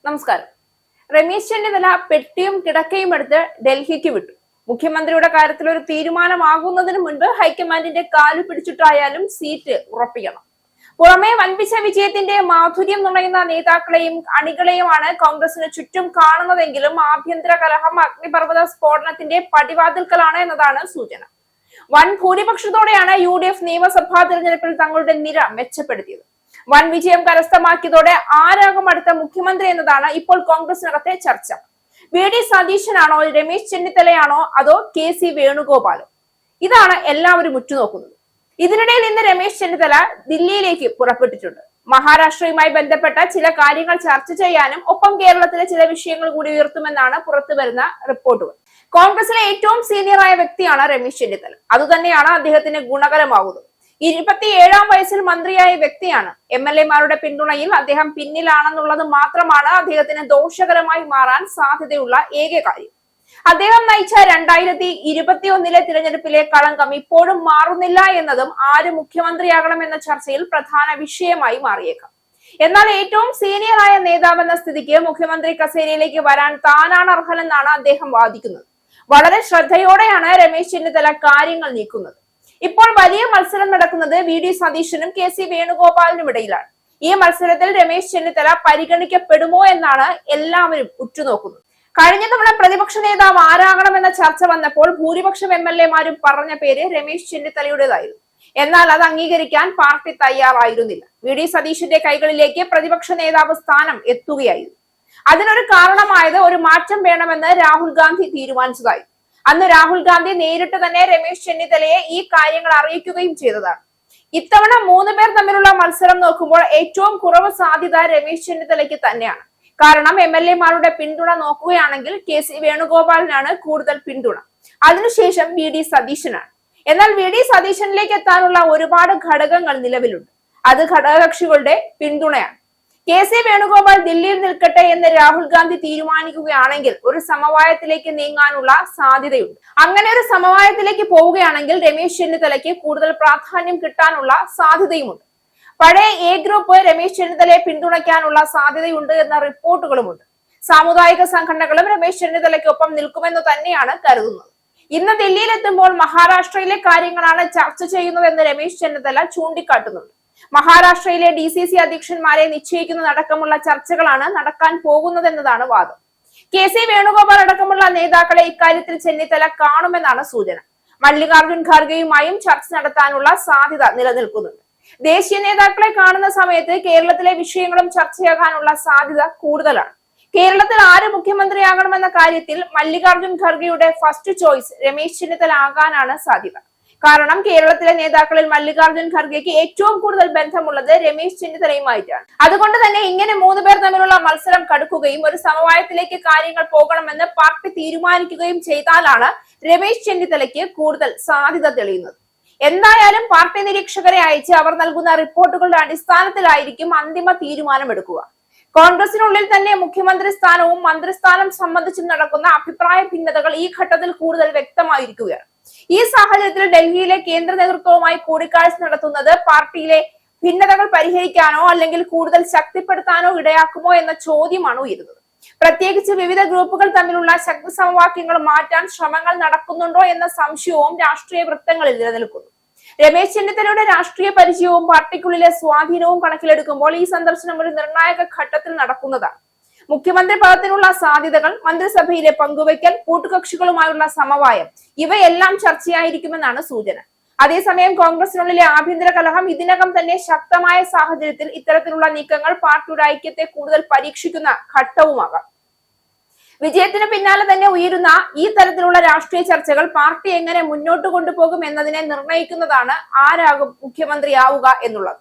നമസ്കാരം. രമേശ് ചെന്നിത്തല പെട്ടിയും കിടക്കയും എടുത്ത് ഡൽഹിക്ക് വിട്ടു. മുഖ്യമന്ത്രിയുടെ കാര്യത്തിൽ ഒരു തീരുമാനമാകുന്നതിന് മുൻപ് ഹൈക്കമാൻഡിന്റെ കാലു പിടിച്ചിട്ടായാലും സീറ്റ് ഉറപ്പിക്കണം. പുറമെ വൻപിച്ച വിജയത്തിന്റെ മാധുര്യം നുണയുന്ന നേതാക്കളെയും അണികളെയുമാണ് കോൺഗ്രസിന് ചുറ്റും കാണുന്നതെങ്കിലും ആഭ്യന്തര കലഹം അഗ്നിപർവ്വത സ്ഫോടനത്തിന്റെ പടിവാതിൽക്കലാണ് എന്നതാണ് സൂചന. വൻ ഭൂരിപക്ഷത്തോടെയാണ് UDF നിയമസഭാ തെരഞ്ഞെടുപ്പിൽ തങ്ങളുടെ നിര മെച്ചപ്പെടുത്തിയത്. വൻ വിജയം കരസ്ഥമാക്കിയതോടെ ആരാകും അടുത്ത മുഖ്യമന്ത്രി എന്നതാണ് ഇപ്പോൾ കോൺഗ്രസിനകത്തെ ചർച്ച. VD സതീശനാണോ, രമേശ് ചെന്നിത്തലയാണോ, അതോ KC വേണുഗോപാലോ? ഇതാണ് എല്ലാവരും ഉറ്റുനോക്കുന്നത്. ഇതിനിടയിൽ ഇന്ന് രമേശ് ചെന്നിത്തല ദില്ലിയിലേക്ക് പുറപ്പെട്ടിട്ടുണ്ട്. മഹാരാഷ്ട്രയുമായി ബന്ധപ്പെട്ട ചില കാര്യങ്ങൾ ചർച്ച ചെയ്യാനും ഒപ്പം കേരളത്തിലെ ചില വിഷയങ്ങൾ കൂടി ഉയർത്തുമെന്നാണ് പുറത്തുവരുന്ന റിപ്പോർട്ടുകൾ. കോൺഗ്രസിലെ ഏറ്റവും സീനിയറായ വ്യക്തിയാണ് രമേശ് ചെന്നിത്തല. അതുതന്നെയാണ് അദ്ദേഹത്തിന് ഗുണകരമാകുന്നത്. 27-ാം വയസ്സിൽ മന്ത്രിയായ വ്യക്തിയാണ്. MLA-മാരുടെ പിന്തുണയിൽ അദ്ദേഹം പിന്നിലാണെന്നുള്ളത് മാത്രമാണ് അദ്ദേഹത്തിന് ദോഷകരമായി മാറാൻ സാധ്യതയുള്ള ഏക കാര്യം. അദ്ദേഹം നയിച്ച 2021 തിരഞ്ഞെടുപ്പിലെ കളങ്കം ഇപ്പോഴും മാറുന്നില്ല എന്നതും ആര് മുഖ്യമന്ത്രിയാകണമെന്ന ചർച്ചയിൽ പ്രധാന വിഷയമായി മാറിയേക്കാം. എന്നാൽ ഏറ്റവും സീനിയറായ നേതാവെന്ന സ്ഥിതിക്ക് മുഖ്യമന്ത്രി കസേരയിലേക്ക് വരാൻ താനാണ് അർഹനെന്നാണ് അദ്ദേഹം വാദിക്കുന്നത്. വളരെ ശ്രദ്ധയോടെയാണ് രമേശ് ചെന്നിത്തല കാര്യങ്ങൾ നീക്കുന്നത്. ഇപ്പോൾ വലിയ മത്സരം നടക്കുന്നത് VD സതീശനും KC വേണുഗോപാലിനും ഇടയിലാണ്. ഈ മത്സരത്തിൽ രമേശ് ചെന്നിത്തല പരിഗണിക്കപ്പെടുമോ എന്നാണ് എല്ലാവരും ഉറ്റുനോക്കുന്നത്. കഴിഞ്ഞ തവണ പ്രതിപക്ഷ നേതാവ് ആരാകണമെന്ന ചർച്ച വന്നപ്പോൾ ഭൂരിപക്ഷം MLA-മാരും പറഞ്ഞ പേര് രമേശ് ചെന്നിത്തലയുടേതായിരുന്നു. എന്നാൽ അത് അംഗീകരിക്കാൻ പാർട്ടി തയ്യാറായിരുന്നില്ല. VD സതീശന്റെ കൈകളിലേക്ക് പ്രതിപക്ഷ നേതാവ് സ്ഥാനം എത്തുകയായിരുന്നു. അതിനൊരു കാരണമായത് ഒരു മാറ്റം വേണമെന്ന് രാഹുൽ ഗാന്ധി തീരുമാനിച്ചതായി. അന്ന് രാഹുൽ ഗാന്ധി നേരിട്ട് തന്നെ രമേശ് ചെന്നിത്തലയെ ഈ കാര്യങ്ങൾ അറിയിക്കുകയും ചെയ്തതാണ്. ഇത്തവണ 3 പേർ തമ്മിലുള്ള മത്സരം നോക്കുമ്പോൾ ഏറ്റവും കുറവ് സാധ്യത രമേശ് ചെന്നിത്തലയ്ക്ക് തന്നെയാണ്. കാരണം MLA-മാരുടെ പിന്തുണ നോക്കുകയാണെങ്കിൽ KC വേണുഗോപാലിനാണ് കൂടുതൽ പിന്തുണ. അതിനുശേഷം VD സതീശനാണ്. എന്നാൽ VD സതീശനിലേക്ക് എത്താനുള്ള ഒരുപാട് ഘടകങ്ങൾ നിലവിലുണ്ട്. അത് ഘടകകക്ഷികളുടെ പിന്തുണയാണ്. KC വേണുഗോപാൽ ദില്ലിയിൽ നിൽക്കട്ടെ എന്ന് രാഹുൽ ഗാന്ധി തീരുമാനിക്കുകയാണെങ്കിൽ ഒരു സമവായത്തിലേക്ക് നീങ്ങാനുള്ള സാധ്യതയുണ്ട്. അങ്ങനെ ഒരു സമവായത്തിലേക്ക് പോവുകയാണെങ്കിൽ രമേശ് ചെന്നിത്തലയ്ക്ക് കൂടുതൽ പ്രാധാന്യം കിട്ടാനുള്ള സാധ്യതയുമുണ്ട്. പഴയ A ഗ്രൂപ്പ് രമേശ് ചെന്നിത്തലയെ പിന്തുണയ്ക്കാനുള്ള സാധ്യതയുണ്ട് എന്ന റിപ്പോർട്ടുകളുമുണ്ട്. സാമുദായിക സംഘടനകളും രമേശ് ചെന്നിത്തലയ്ക്കൊപ്പം നിൽക്കുമെന്ന് തന്നെയാണ് കരുതുന്നത്. ഇന്ന് ദില്ലിയിലെത്തുമ്പോൾ മഹാരാഷ്ട്രയിലെ കാര്യങ്ങളാണ് ചർച്ച ചെയ്യുന്നതെന്ന് രമേശ് ചെന്നിത്തല ചൂണ്ടിക്കാട്ടുന്നുണ്ട്. മഹാരാഷ്ട്രയിലെ DCC അധ്യക്ഷന്മാരെ നിശ്ചയിക്കുന്നതടക്കമുള്ള ചർച്ചകളാണ് നടക്കാൻ പോകുന്നതെന്നതാണ് വാദം. KC വേണുഗോപാൽ അടക്കമുള്ള നേതാക്കളെ ഇക്കാര്യത്തിൽ ചെന്നിത്തല കാണുമെന്നാണ് സൂചന. മല്ലികാർജുൻ ഖാർഗെയുമായും ചർച്ച നടത്താനുള്ള സാധ്യത നിലനിൽക്കുന്നുണ്ട്. ദേശീയ നേതാക്കളെ കാണുന്ന സമയത്ത് കേരളത്തിലെ വിഷയങ്ങളും ചർച്ചയാകാനുള്ള സാധ്യത കൂടുതലാണ്. കേരളത്തിൽ ആര് മുഖ്യമന്ത്രിയാകണമെന്ന കാര്യത്തിൽ മല്ലികാർജുൻ ഖാർഗെയുടെ ഫസ്റ്റ് ചോയ്സ് രമേശ് ചെന്നിത്തല ആകാനാണ് സാധ്യത. കാരണം കേരളത്തിലെ നേതാക്കളിൽ മല്ലികാർജുൻ ഖാർഗെക്ക് ഏറ്റവും കൂടുതൽ ബന്ധമുള്ളത് രമേശ് ചെന്നിത്തലയുമായിട്ടാണ്. അതുകൊണ്ട് തന്നെ ഇങ്ങനെ 3 പേർ തമ്മിലുള്ള മത്സരം കടുക്കുകയും ഒരു സമവായത്തിലേക്ക് കാര്യങ്ങൾ പോകണമെന്ന് പാർട്ടി തീരുമാനിക്കുകയും ചെയ്താലാണ് രമേശ് ചെന്നിത്തലയ്ക്ക് കൂടുതൽ സാധ്യത തെളിയുന്നത്. എന്തായാലും പാർട്ടി നിരീക്ഷകരെ അയച്ച് അവർ നൽകുന്ന റിപ്പോർട്ടുകളുടെ അടിസ്ഥാനത്തിലായിരിക്കും അന്തിമ തീരുമാനമെടുക്കുക. കോൺഗ്രസിനുള്ളിൽ തന്നെ മുഖ്യമന്ത്രി സ്ഥാനവും മന്ത്രിസ്ഥാനം സംബന്ധിച്ചും നടക്കുന്ന അഭിപ്രായ ഭിന്നതകൾ ഈ ഘട്ടത്തിൽ കൂടുതൽ വ്യക്തമായിരിക്കുകയാണ്. ഈ സാഹചര്യത്തിൽ ഡൽഹിയിലെ കേന്ദ്ര നേതൃത്വവുമായി കൂടിക്കാഴ്ച നടത്തുന്നത് പാർട്ടിയിലെ ഭിന്നതകൾ പരിഹരിക്കാനോ അല്ലെങ്കിൽ കൂടുതൽ ശക്തിപ്പെടുത്താനോ ഇടയാക്കുമോ എന്ന ചോദ്യമാണ് ഉയരുന്നത്. പ്രത്യേകിച്ച് വിവിധ ഗ്രൂപ്പുകൾ തമ്മിലുള്ള ശക്തി സമവാക്യങ്ങൾ മാറ്റാൻ ശ്രമങ്ങൾ നടക്കുന്നുണ്ടോ എന്ന സംശയവും രാഷ്ട്രീയ വൃത്തങ്ങളിൽ നിലനിൽക്കുന്നു. രമേശ് ചെന്നിത്തലയുടെ രാഷ്ട്രീയ പരിചയവും പാർട്ടിക്കുള്ളിലെ സ്വാധീനവും കണക്കിലെടുക്കുമ്പോൾ ഈ സന്ദർശനം ഒരു നിർണായക ഘട്ടത്തിൽ നടക്കുന്നതാണ്. മുഖ്യമന്ത്രി പദത്തിനുള്ള സാധ്യതകൾ, മന്ത്രിസഭയിലെ പങ്കുവയ്ക്കൽ, കൂട്ടുകക്ഷികളുമായുള്ള സമവായം ഇവയെല്ലാം ചർച്ചയായിരിക്കുമെന്നാണ് സൂചന. അതേസമയം കോൺഗ്രസിനുള്ളിലെ ആഭ്യന്തര കലഹം ഇതിനകം തന്നെ ശക്തമായ സാഹചര്യത്തിൽ ഇത്തരത്തിലുള്ള നീക്കങ്ങൾ പാർട്ടിയുടെ ഐക്യത്തെ കൂടുതൽ പരീക്ഷിക്കുന്ന ഘട്ടവുമാകാം. വിജയത്തിന് പിന്നാലെ തന്നെ ഉയരുന്ന ഈ തരത്തിലുള്ള രാഷ്ട്രീയ ചർച്ചകൾ പാർട്ടി എങ്ങനെ മുന്നോട്ട് കൊണ്ടുപോകും എന്നതിനെ നിർണ്ണയിക്കുന്നതാണ് ആരാകും മുഖ്യമന്ത്രിയാവുക എന്നുള്ളത്.